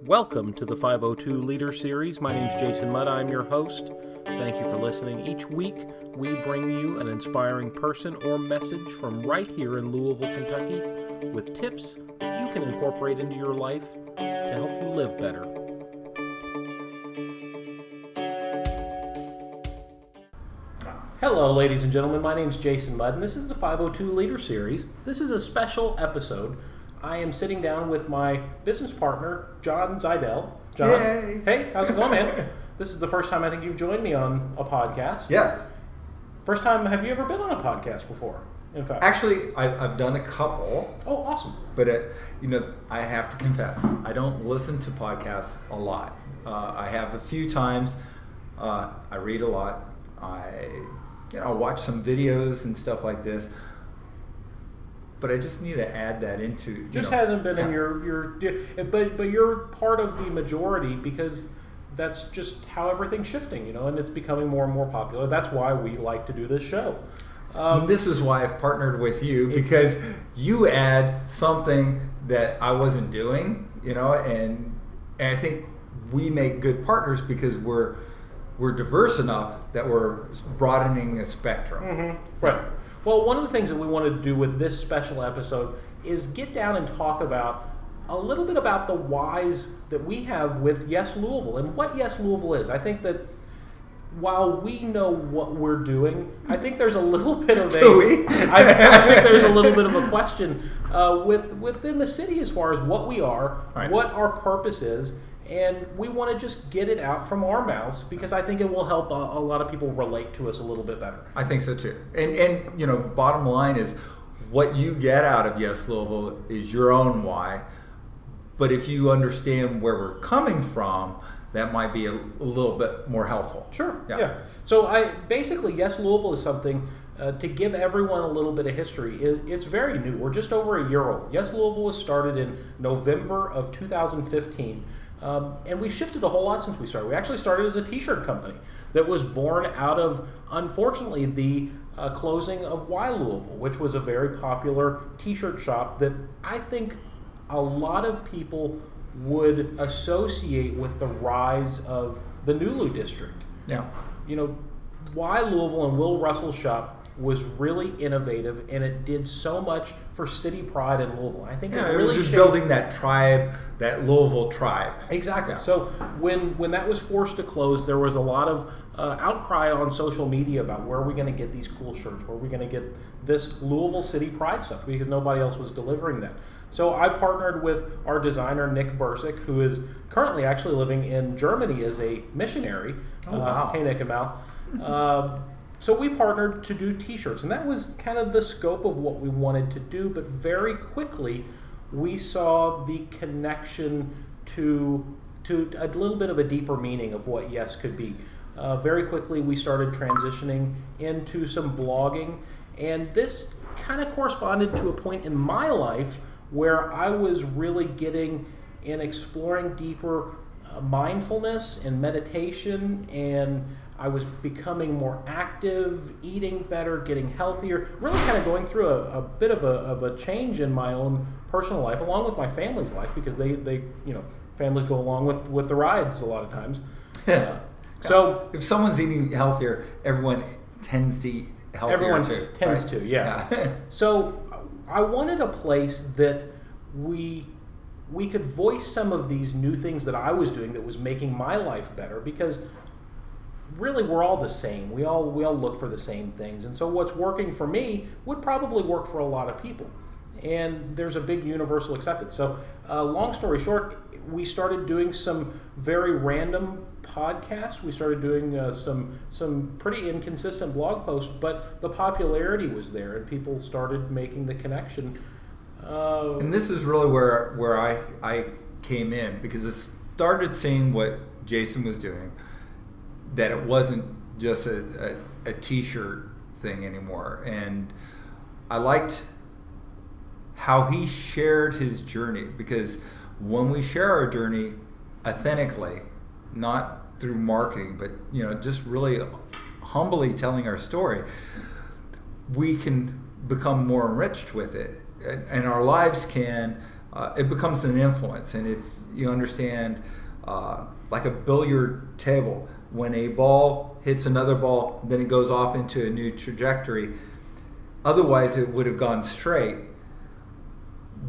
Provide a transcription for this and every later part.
Welcome to the 502 Leader Series. My name is Jason Mudd. I'm your host. Thank you for listening. Each week, we bring you an inspiring person or message from right here in Louisville, Kentucky, with tips that you can incorporate into your life to help you live better. Hello, ladies and gentlemen. My name is Jason Mudd, and this is the 502 Leader Series. This is a special episode. I am sitting down with my business partner, Denise Zeydel. John, Yay. Hey, how's it going, man? This is the first time I think you've joined me on a podcast. Yes. First time, have you ever been on a podcast before, in fact? Actually, I've done a couple. Oh, awesome. But, I have to confess, I don't listen to podcasts a lot. I have a few times. I read a lot. I watch some videos and stuff like this. But I just need to add that into. Hasn't been in your but you're part of the majority because that's just how everything's shifting, and it's becoming more and more popular. That's why we like to do this show. This is why I've partnered with you, because you add something that I wasn't doing, and I think we make good partners because we're diverse enough that we're broadening a spectrum. Mm-hmm. Right. Well, one of the things that we wanted to do with this special episode is get down and talk about a little bit about the whys that we have with Yes Louisville and what Yes Louisville is. I think that while we know what we're doing, I think there's a little bit of a... Do we? I think there's a little bit of a question within the city as far as what we are, right, what our purpose is, and we want to just get it out from our mouths because I think it will help a lot of people relate to us a little bit better. I think so too. And bottom line is what you get out of Yes Louisville is your own why. But if you understand where we're coming from, that might be a little bit more helpful. Sure. Yeah. So basically Yes Louisville is something to give everyone a little bit of history. It's very new. We're just over a year old. Yes Louisville was started in November of 2015. And we shifted a whole lot since we started. We actually started as a t-shirt company that was born out of, unfortunately, the closing of Y Louisville, which was a very popular t-shirt shop that I think a lot of people would associate with the rise of the Nulu district. Yeah. Y Louisville and Will Russell's shop was really innovative, and it did so much for city pride in Louisville. I think it really was just building that tribe, that Louisville tribe. Exactly. Yeah. So when that was forced to close, there was a lot of outcry on social media about where are we going to get these cool shirts, where are we going to get this Louisville city pride stuff, because nobody else was delivering that. So I partnered with our designer, Nick Bursick, who is currently actually living in Germany as a missionary. Oh, wow. Hey, Nick and Mal. So we partnered to do t-shirts, and that was kind of the scope of what we wanted to do, but very quickly we saw the connection to a little bit of a deeper meaning of what Yes could be. Very quickly we started transitioning into some blogging, and this kind of corresponded to a point in my life where I was really getting and exploring deeper mindfulness and meditation, and I was becoming more active, eating better, getting healthier, really kind of going through a bit of a change in my own personal life, along with my family's life, because they families go along with the rides a lot of times. So if someone's eating healthier, everyone tends to eat healthier everyone too. tends right? to, yeah. So I wanted a place that we could voice some of these new things that I was doing that was making my life better, because really we're all the same. We all look for the same things. And so what's working for me would probably work for a lot of people. And there's a big universal acceptance. So long story short, we started doing some very random podcasts. We started doing some pretty inconsistent blog posts, but the popularity was there and people started making the connection. And this is really where I came in, because I started seeing what Jason was doing, that it wasn't just a t-shirt thing anymore. And I liked how he shared his journey, because when we share our journey authentically, not through marketing, but just really humbly telling our story, we can become more enriched with it, and our lives can it becomes an influence. And if you understand, like a billiard table, when a ball hits another ball, then it goes off into a new trajectory. Otherwise, it would have gone straight.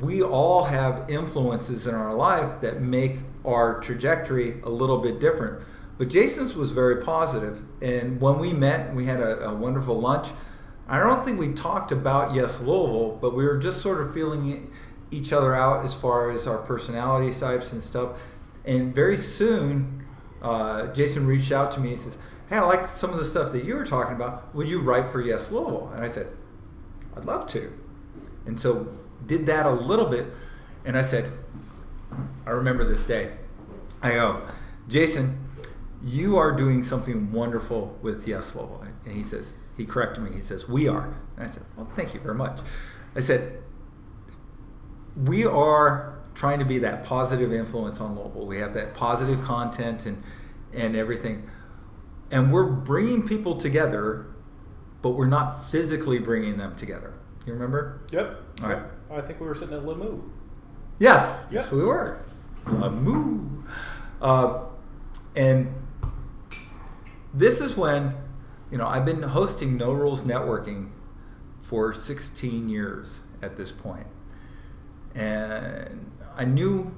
We all have influences in our life that make our trajectory a little bit different. But Jason's was very positive. And when we met, we had a wonderful lunch. I don't think we talked about Yes Louisville, but we were just sort of feeling each other out as far as our personality types and stuff. And very soon, Jason reached out to me and says, hey, I like some of the stuff that you were talking about. Would you write for Yes Louisville? And I said, I'd love to. And so did that a little bit. And I said, I remember this day. I go, Jason, you are doing something wonderful with Yes Louisville. And he corrected me. He says, we are. And I said, well, thank you very much. I said, we are trying to be that positive influence on Louisville. We have that positive content and everything. And we're bringing people together, but we're not physically bringing them together. You remember? Yep. All right. I think we were sitting at Lamoo. Yes. Yes, we were. Lamoo. And this is when, I've been hosting No Rules Networking for 16 years at this point. And I knew,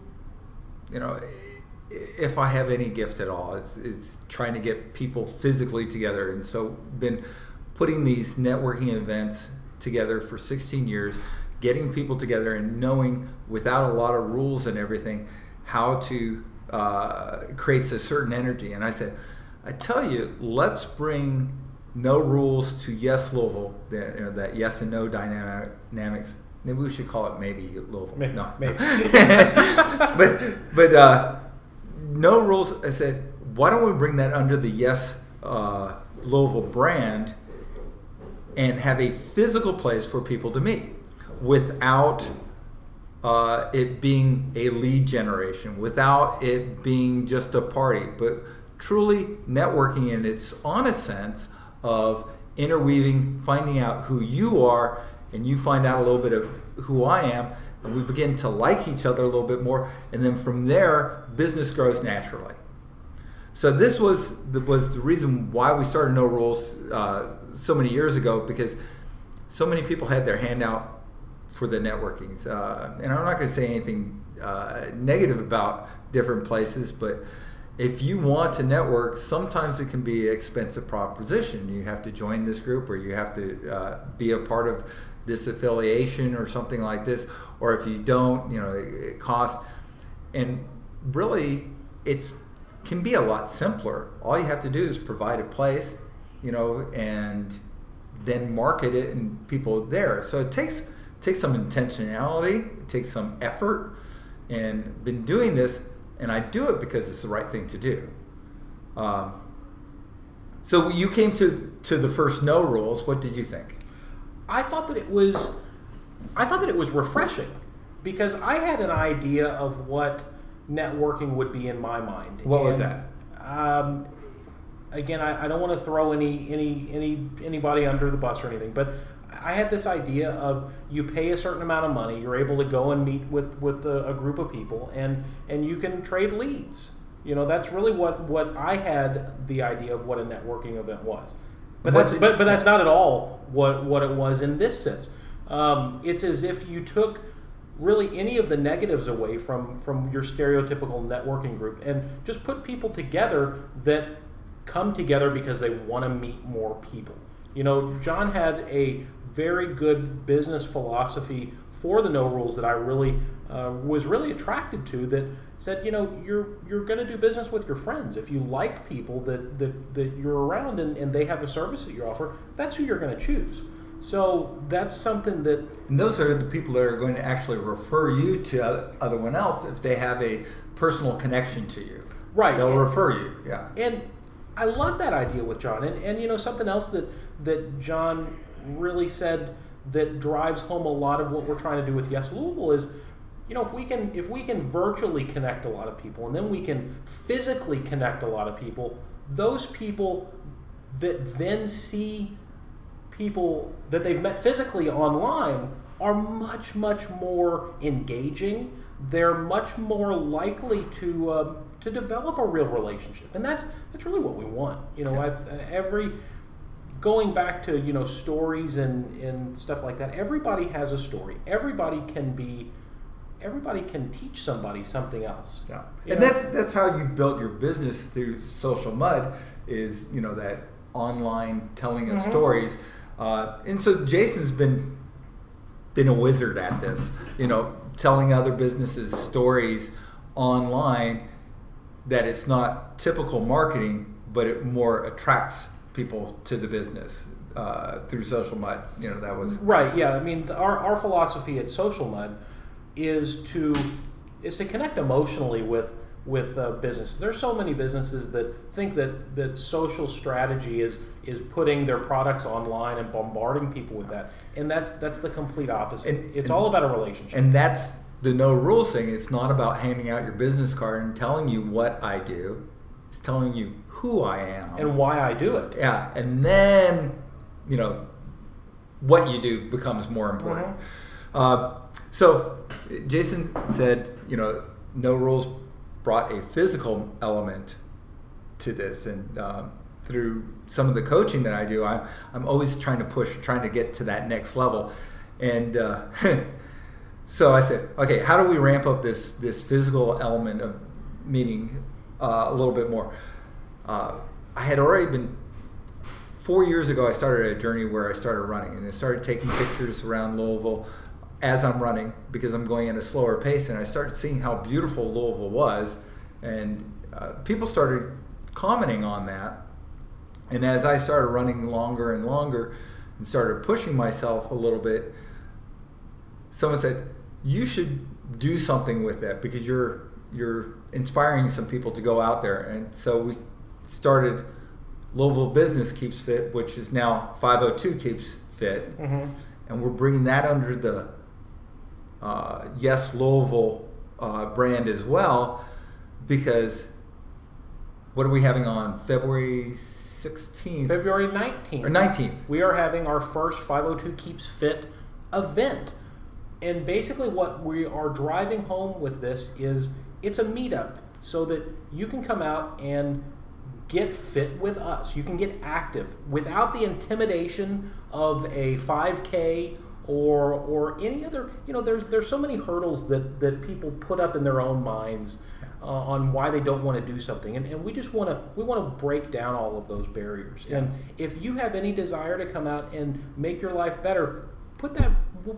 if I have any gift at all, it's trying to get people physically together. And so been putting these networking events together for 16 years, getting people together and knowing without a lot of rules and everything how to create a certain energy. And I said, I tell you, let's bring no rules to Yes Louisville, that yes and no dynamics. Maybe we should call it maybe Louisville. Maybe. No. Maybe. but no rules. I said, why don't we bring that under the Yes Louisville brand and have a physical place for people to meet without it being a lead generation, without it being just a party, but truly networking in its honest sense of interweaving, finding out who you are, and you find out a little bit of who I am, and we begin to like each other a little bit more, and then from there, business grows naturally. So this was the reason why we started No Rules so many years ago, because so many people had their hand out for the networkings. And I'm not going to say anything negative about different places, but if you want to network, sometimes it can be an expensive proposition. You have to join this group, or you have to be a part of this affiliation or something like this, or if you don't, it costs. And really, it can be a lot simpler. All you have to do is provide a place, and then market it and people there. So it takes some intentionality, it takes some effort, and been doing this, and I do it because it's the right thing to do. So you came to the first No Rules. What did you think? I thought that it was refreshing, because I had an idea of what networking would be in my mind. What was that? Again, I don't want to throw anybody under the bus or anything, but I had this idea of you pay a certain amount of money, you're able to go and meet with a group of people, and you can trade leads. That's really what I had the idea of what a networking event was. But that's not at all what it was in this sense. It's as if you took really any of the negatives away from your stereotypical networking group and just put people together that come together because they want to meet more people. John had a very good business philosophy for the No Rules that I really was really attracted to, that said, you're going to do business with your friends. If you like people that you're around and they have a service that you offer, that's who you're going to choose. So that's something that... And those are the people that are going to actually refer you to other else if they have a personal connection to you. Right. They'll refer you, yeah. And I love that idea with John. And something else that John really said that drives home a lot of what we're trying to do with Yes Louisville is, if we can virtually connect a lot of people, and then we can physically connect a lot of people, those people that then see people that they've met physically online are much, much more engaging. They're much more likely to develop a real relationship, and that's really what we want. Going back to stories and stuff like that. Everybody has a story. Everybody can teach somebody something else. Yeah, and that's how you've built your business through Social Mud, is that online telling of stories. And so Jason's been a wizard at this, telling other businesses stories online, that it's not typical marketing, but it more attracts people to the business through Social Mud. That was right. Yeah, I mean, our philosophy at Social Mud is to connect emotionally with businesses. There's so many businesses that think that social strategy is putting their products online and bombarding people with that, and that's the complete opposite. It's all about a relationship. And that's the no rules thing. It's not about handing out your business card and telling you what I do. It's telling you who I am and why I do it. Yeah, and then what you do becomes more important. So Jason said, no rules brought a physical element to this, and through some of the coaching that I do, I'm always trying to get to that next level. And so I said, okay, how do we ramp up this physical element of meeting a little bit more? I had already been 4 years ago. I started a journey where I started running, and I started taking pictures around Louisville as I'm running, because I'm going at a slower pace, and I started seeing how beautiful Louisville was, and people started commenting on that. And as I started running longer and longer and started pushing myself a little bit, someone said, you should do something with that, because you're inspiring some people to go out there. And so we started Louisville Business Keeps Fit, which is now 502 Keeps Fit, and we're bringing that under the Yes Louisville brand as well, because what are we having on February 16th? February 19th. Or 19th. We are having our first 502 Keeps Fit event. And basically what we are driving home with this is it's a meetup, so that you can come out and get fit with us. You can get active without the intimidation of a 5K or any other. There's so many hurdles that people put up in their own minds on why they don't want to do something, and we just want to break down all of those barriers. Yeah. And if you have any desire to come out and make your life better, put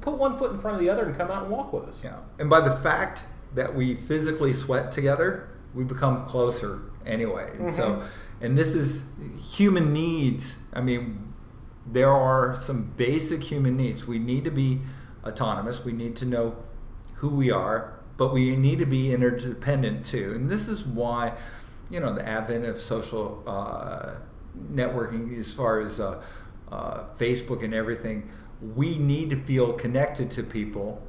one foot in front of the other and come out and walk with us. Yeah. And by the fact that we physically sweat together, we become closer anyway. And and this is human needs. I mean, there are some basic human needs. We need to be autonomous. We need to know who we are, but we need to be interdependent too. And this is why, the advent of social networking, as far as Facebook and everything, we need to feel connected to people,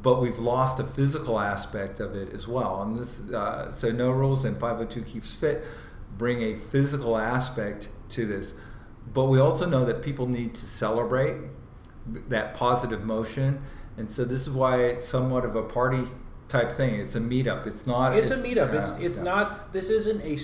but we've lost a physical aspect of it as well. And this, so No Rules and 502 Keeps Fit bring a physical aspect to this. But we also know that people need to celebrate that positive motion. And so this is why it's somewhat of a party type thing. It's a meetup. It's not. It's a meetup. It's not. This isn't a.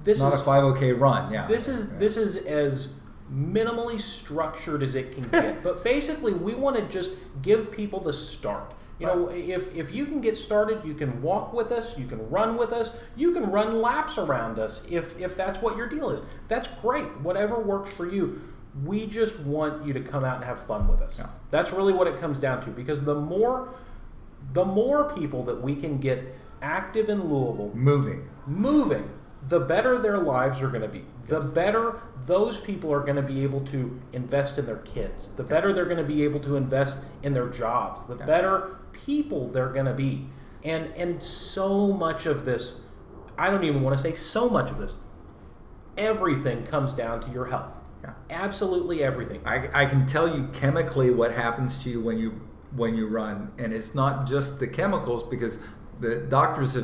This not is a 5K run. Yeah. This is as minimally structured as it can get. But basically, we want to just give people the start. If you can get started, you can walk with us, you can run with us, you can run laps around us if that's what your deal is. That's great. Whatever works for you. We just want you to come out and have fun with us. Yeah. That's really what it comes down to, because the more people that we can get active in Louisville, moving, the better their lives are going to be. The better those people are going to be able to invest in their kids. The better they're going to be able to invest in their jobs. The better people they're going to be. And so much of this, I don't even want to say so much of this, everything comes down to your health. Yeah. Absolutely everything. I can tell you chemically what happens to you when you run, and it's not just the chemicals, because the doctors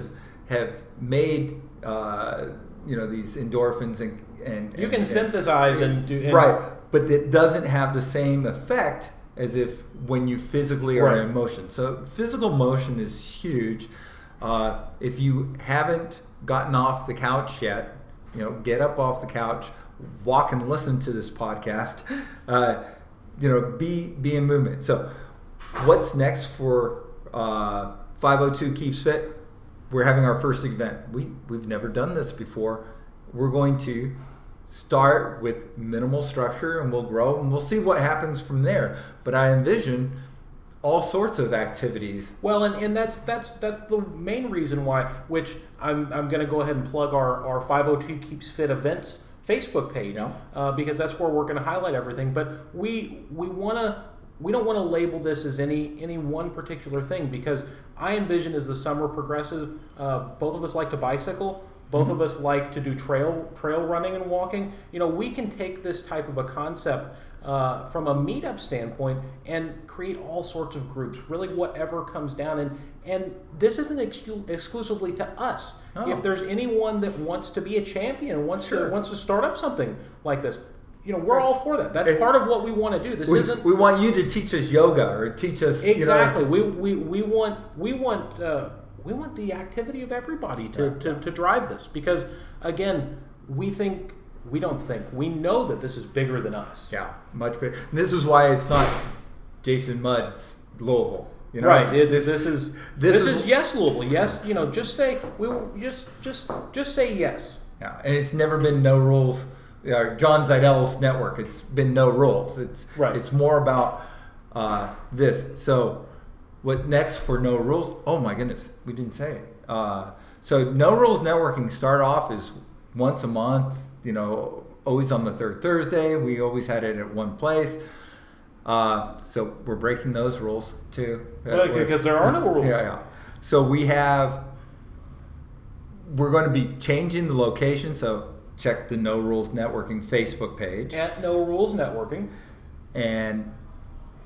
have made these endorphins and you can synthesize and do right, but it doesn't have the same effect as if when you physically are Right. in motion. So physical motion is huge. If you haven't gotten off the couch yet, get up off the couch, walk and listen to this podcast. Be in movement. So what's next for 502 Keeps Fit? We're having our first event. We've never done this before. We're going to start with minimal structure, and we'll grow, and we'll see what happens from there. But I envision all sorts of activities. Well, and that's the main reason why, which I'm going to go ahead and plug our 502 Keeps Fit events Facebook page, because that's where we're going to highlight everything. But we don't want to label this as any one particular thing, because I envision as the summer progresses, both of us like to bicycle. Both of us like to do trail running and walking. We can take this type of a concept from a meetup standpoint and create all sorts of groups, really whatever comes down. And this isn't exclusively to us. Oh. If there's anyone that wants to be a champion and wants to start up something like this, we're all for that. That's part of what we want to do. We want you to teach us yoga or teach us exactly. We want the activity of everybody to drive this, because again, we know that this is bigger than us. Yeah, much bigger. And this is why it's not Jason Mudd's Louisville. Right. This is Yes Louisville. Yes, just say just say yes. Yeah, and it's never been no rules. John Zeidel's network. It's been no rules. It's more about this. So what next for No Rules? Oh my goodness, we didn't say it. So No Rules Networking start off is once a month. Always on the third Thursday. We always had it at one place. So we're breaking those rules too. Because there are no rules. Yeah. So we're going to be changing the location. So check the No Rules Networking Facebook page. At No Rules Networking. And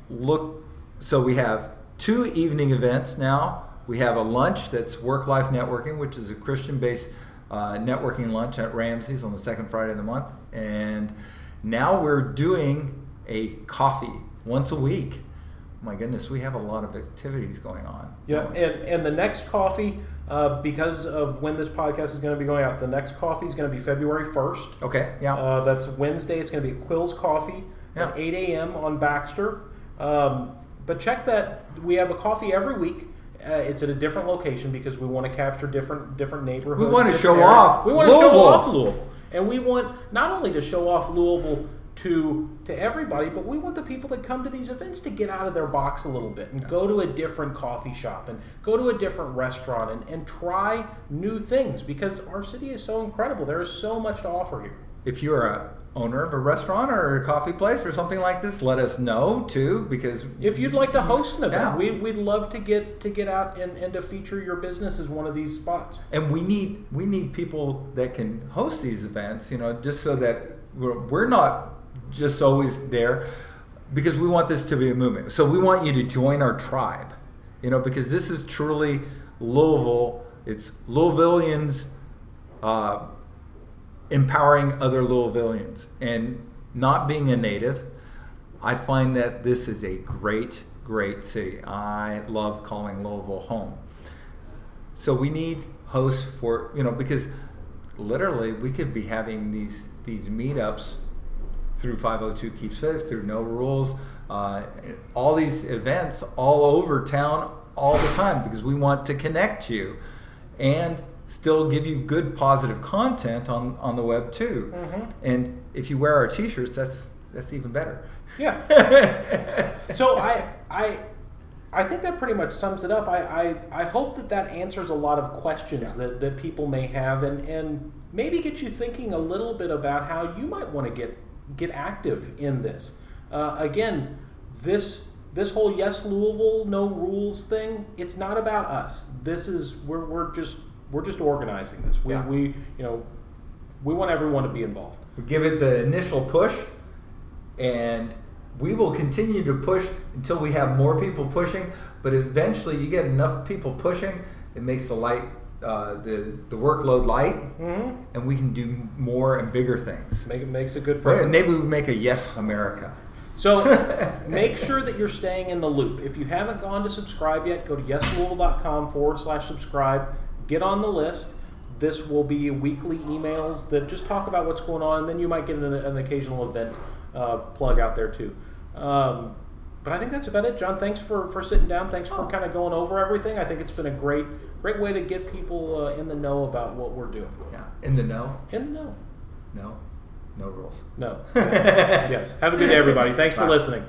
look, so we have 2 evening events now. We have a lunch that's Work-Life Networking, which is a Christian-based networking lunch at Ramsey's on the second Friday of the month. And now we're doing a coffee once a week. My goodness, we have a lot of activities going on. Yeah, and the next coffee, because of when this podcast is going to be going out, the next coffee is going to be February 1st. Okay, yeah. That's Wednesday. It's going to be Quill's Coffee at 8 a.m. on Baxter. But check that. We have a coffee every week. It's at a different location because we want to capture different neighborhoods. We want to show off. We want to show off Louisville, and we want not only to show off Louisville to everybody, but we want the people that come to these events to get out of their box a little bit and go to a different coffee shop and go to a different restaurant and try new things, because our city is so incredible. There is so much to offer here. If you're a owner of a restaurant or a coffee place or something like this, let us know too, because if you'd like to host an event, we'd love to get out and to feature your business as one of these spots. And we need people that can host these events, just so that we're not just always there, because we want this to be a movement. So we want you to join our tribe, because this is truly Louisville. It's Louisvillians empowering other Louisvillians. And not being a native, I find that this is a great, great city. I love calling Louisville home. So we need hosts for, because literally we could be having these meetups through 502 Keeps Fit, through No Rules, all these events all over town all the time, because we want to connect you and still give you good positive content on the web too. Mm-hmm. And if you wear our t-shirts, that's even better. Yeah. So I think that pretty much sums it up. I hope that answers a lot of questions that people may have, and maybe get you thinking a little bit about how you might want to get active in this. Again, this whole Yes Louisville, No Rules thing, it's not about us. This is we're just organizing this. We want everyone to be involved. We give it the initial push, and we will continue to push until we have more people pushing. But eventually, you get enough people pushing, it makes the workload light, mm-hmm. and we can do more and bigger things. Makes it good for everyone. Maybe we make a Yes America. So make sure that you're staying in the loop. If you haven't gone to subscribe yet, go to YesLouisville.com/subscribe. Get on the list. This will be weekly emails that just talk about what's going on, and then you might get an occasional event plug out there too. But I think that's about it, John. Thanks for sitting down. Thanks for kind of going over everything. I think it's been a great way to get people in the know about what we're doing. Yeah, in the know. In the know. No rules. No. Yes. Have a good day, everybody. Thanks for listening.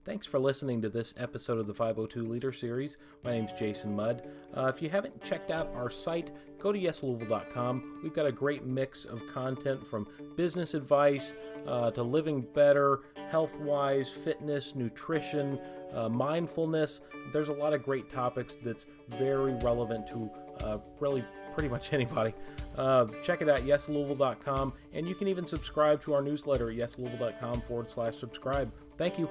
Thanks for listening to this episode of the 502 Leader Series. My name's Jason Mudd. If you haven't checked out our site, go to YesLouisville.com. We've got a great mix of content from business advice to living better, health-wise, fitness, nutrition, mindfulness. There's a lot of great topics that's very relevant to really pretty much anybody. Check it out, YesLouisville.com, and you can even subscribe to our newsletter at YesLouisville.com/subscribe. Thank you.